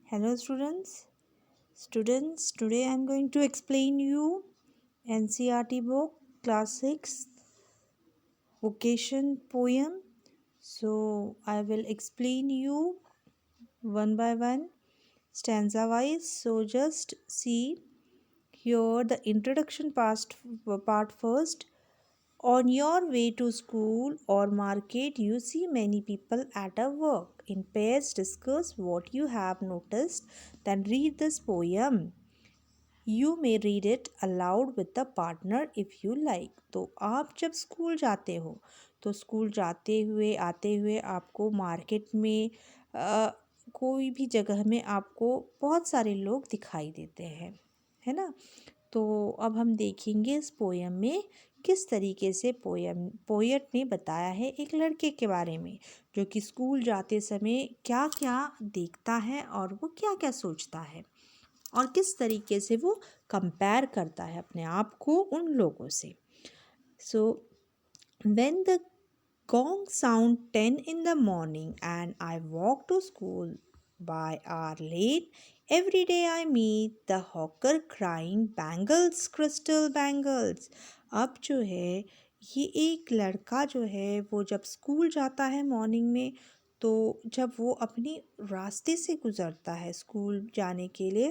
Hello students, today I am going to explain you NCERT book class 6 vocation poem. So I will explain you one by one stanza wise. So just see here the introduction part first. On your way to school or market, you see many people at a work. In pairs, discuss what you have noticed, then read this poem. You may read it allowed with the partner if you like. तो आप जब school जाते हो तो school जाते हुए आते हुए आपको मार्केट में कोई भी जगह में आपको बहुत सारे लोग दिखाई देते हैं, है ना। तो अब हम देखेंगे इस पोयम में किस तरीके से पोएट ने बताया है एक लड़के के बारे में जो कि स्कूल जाते समय क्या क्या देखता है और वो क्या क्या सोचता है और किस तरीके से वो कंपेयर करता है अपने आप को उन लोगों से। So when the gong sound 10 in the morning and I walk to school by our lane. Every day I meet the hawker crying bangles crystal bangles. अब जो है ये एक लड़का जो है वो जब स्कूल जाता है मॉर्निंग में, तो जब वो अपनी रास्ते से गुज़रता है स्कूल जाने के लिए,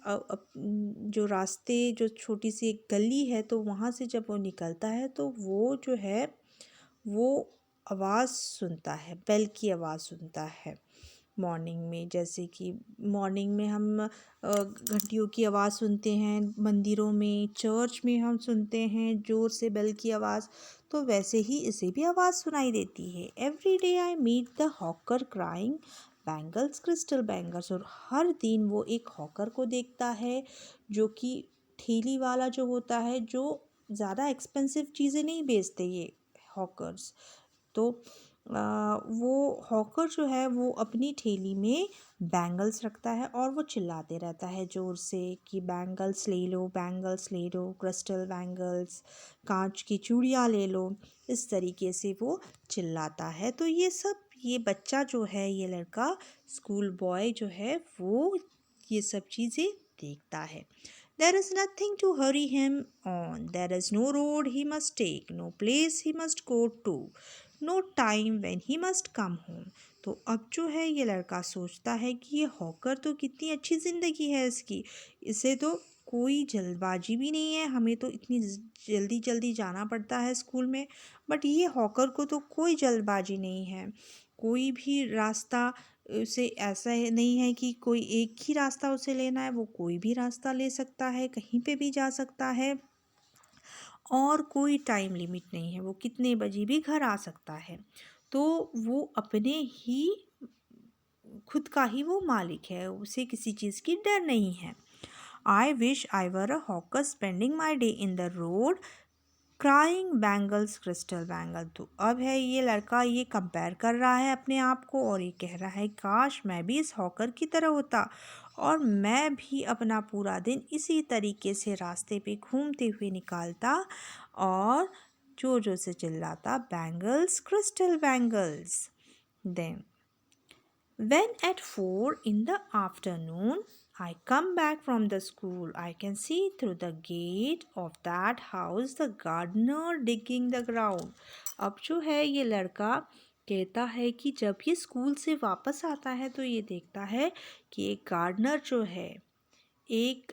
जो रास्ते जो छोटी सी एक गली है तो वहाँ से जब वो निकलता है तो वो जो है वो आवाज़ सुनता है, बेल की आवाज़ सुनता है मॉर्निंग में। जैसे कि मॉर्निंग में हम घंटियों की आवाज़ सुनते हैं, मंदिरों में चर्च में हम सुनते हैं ज़ोर से बेल की आवाज़, तो वैसे ही इसे भी आवाज़ सुनाई देती है। Every day I meet the hawker crying bangles crystal bangles. और हर दिन वो एक हॉकर को देखता है जो कि ठेली वाला जो होता है, जो ज़्यादा एक्सपेंसिव चीज़ें नहीं बेचते ये हॉकर्स। तो वो हॉकर जो है वो अपनी ठेली में बैंगल्स रखता है और वो चिल्लाते रहता है ज़ोर से कि बैंगल्स ले लो, बैंगल्स ले लो, क्रिस्टल बैंगल्स, कांच की चूड़ियाँ ले लो। इस तरीके से वो चिल्लाता है। तो ये बच्चा जो है, ये लड़का स्कूल बॉय जो है वो ये सब चीज़ें देखता है। There is nothing to hurry him on. There is no road he must take, no place he must go to, no time when he must come home. तो अब जो है ये लड़का सोचता है कि ये हॉकर तो कितनी अच्छी ज़िंदगी है इसकी, इसे तो कोई जल्दबाजी भी नहीं है, हमें तो इतनी जल्दी जल्दी जाना पड़ता है स्कूल में, बट ये हॉकर को तो कोई जल्दबाजी नहीं है। कोई भी रास्ता उसे ऐसा नहीं है कि कोई एक ही रास्ता उसे लेना है, वो कोई भी रास्ता ले सकता है, कहीं पे भी जा सकता है और कोई टाइम लिमिट नहीं है, वो कितने बजे भी घर आ सकता है। तो वो अपने ही खुद का ही वो मालिक है, उसे किसी चीज़ की डर नहीं है। I wish I were a hawker spending my day in the road crying bangles crystal bangle. तो अब है ये लड़का ये कंपेयर कर रहा है अपने आप को और ये कह रहा है काश मैं भी इस हॉकर की तरह होता और मैं भी अपना पूरा दिन इसी तरीके से रास्ते पे घूमते हुए निकालता और जोर जोर से चिल्लाता bangles crystal bangles. Then when at 4 in the afternoon I come back from the school, I can see through the gate of that house the gardener digging the ground. अब जो है ये लड़का कहता है कि जब ये स्कूल से वापस आता है तो ये देखता है कि एक गार्डनर जो है, एक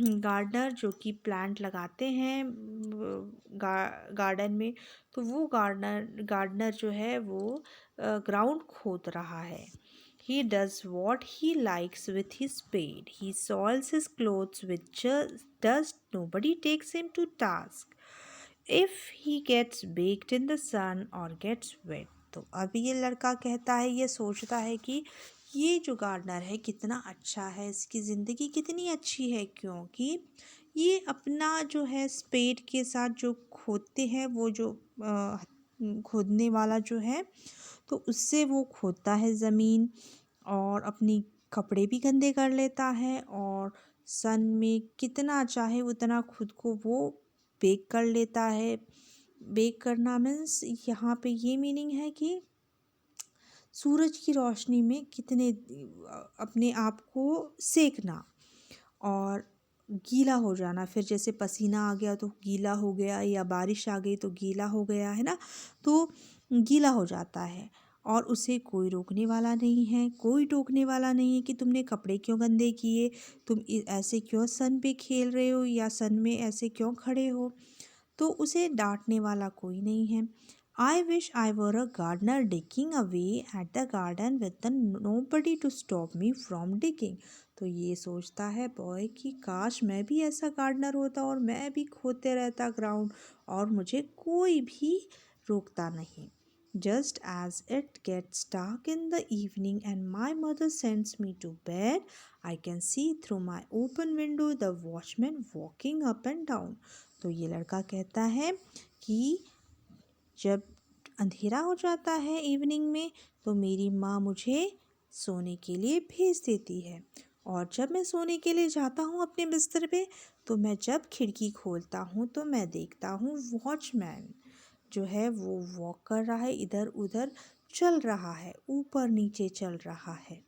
गार्डनर जो कि प्लांट लगाते हैं गार्डन में, तो वो गार्डनर जो है वो ग्राउंड खोद रहा है। He does what he likes with his spade. He soils his clothes with just dust. Nobody takes him to task. If he gets baked in the sun or gets wet. तो अभी ये लड़का कहता है, ये सोचता है कि ये जो गार्डनर है कितना अच्छा है, इसकी ज़िंदगी कितनी अच्छी है, क्योंकि ये अपना जो है स्पेड के साथ जो खोदते हैं, वो जो खोदने वाला जो है, तो उससे वो खोदता है ज़मीन और अपनी कपड़े भी गंदे कर लेता है और सन में कितना चाहे उतना खुद को वो बेक कर लेता है। बेक करना मीन्स यहाँ पे ये मीनिंग है कि सूरज की रोशनी में कितने अपने आप को सेकना और गीला हो जाना, फिर जैसे पसीना आ गया तो गीला हो गया, या बारिश आ गई तो गीला हो गया, है ना। तो गीला हो जाता है और उसे कोई रोकने वाला नहीं है, कोई टोकने वाला नहीं है कि तुमने कपड़े क्यों गंदे किए, तुम ऐसे क्यों सन पे खेल रहे हो या सन में ऐसे क्यों खड़े हो। तो उसे डांटने वाला कोई नहीं है। I wish I were a gardener digging away at the garden with nobody to stop me from digging. तो ये सोचता है बॉय कि काश मैं भी ऐसा गार्डनर होता और मैं भी खोदते रहता ग्राउंड और मुझे कोई भी रोकता नहीं। Just as it gets dark in the evening and my mother sends me to bed, I can see through my open window the watchman walking up and down. तो ये लड़का कहता है कि जब अंधेरा हो जाता है इवनिंग में तो मेरी माँ मुझे सोने के लिए भेज देती है, और जब मैं सोने के लिए जाता हूँ अपने बिस्तर पे तो मैं जब खिड़की खोलता हूँ तो मैं देखता हूँ वॉचमैन जो है वो वॉक कर रहा है, इधर उधर चल रहा है, ऊपर नीचे चल रहा है।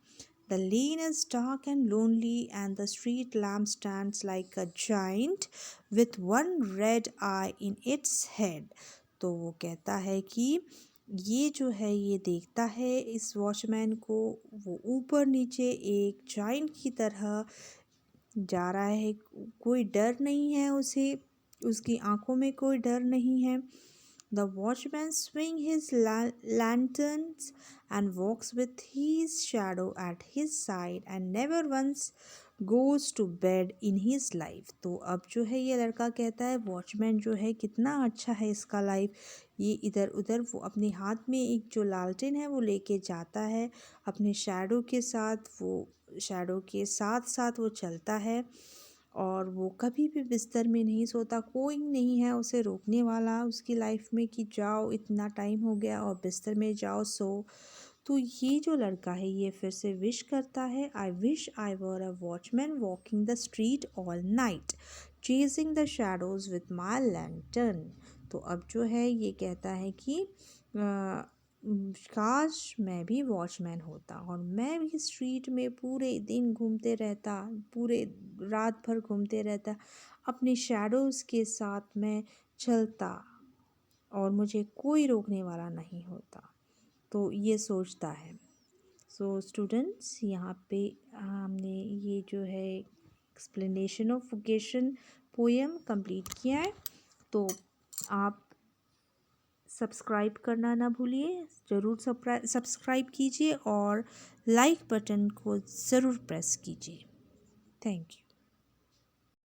The lane is dark and lonely, and the street lamp stands like a giant with one red eye in its head. तो वो कहता है कि ये जो है ये देखता है इस वॉचमैन को, वो ऊपर नीचे एक जाइंट की तरह जा रहा है, कोई डर नहीं है उसे, उसकी आंखों में कोई डर नहीं है। The watchman swings his lanterns and walks with his shadow at his side and never once goes to bed in his life. तो अब जो है ये लड़का कहता है वॉचमैन जो है कितना अच्छा है इसका लाइफ, ये इधर उधर वो अपने हाथ में एक जो लालटेन है वो लेके जाता है, अपने शैडो के साथ वो शैडो के साथ साथ वो चलता है और वो कभी भी बिस्तर में नहीं सोता, कोई नहीं है उसे रोकने वाला उसकी लाइफ में कि जाओ इतना टाइम हो गया और बिस्तर में जाओ सो। तो ये जो लड़का है ये फिर से विश करता है, I wish I were a watchman walking the street all night chasing the shadows with my lantern. तो अब जो है ये कहता है कि काश मैं भी वॉचमैन होता और मैं भी स्ट्रीट में पूरे दिन घूमते रहता, पूरे रात भर घूमते रहता, अपने शैडोज़ के साथ मैं चलता और मुझे कोई रोकने वाला नहीं होता। तो ये सोचता है। सो स्टूडेंट्स यहाँ पे हमने ये जो है explanation of vocation poem complete किया है। तो आप सब्सक्राइब करना ना भूलिए, ज़रूर सब्सक्राइब कीजिए और लाइक बटन को ज़रूर प्रेस कीजिए। Thank you.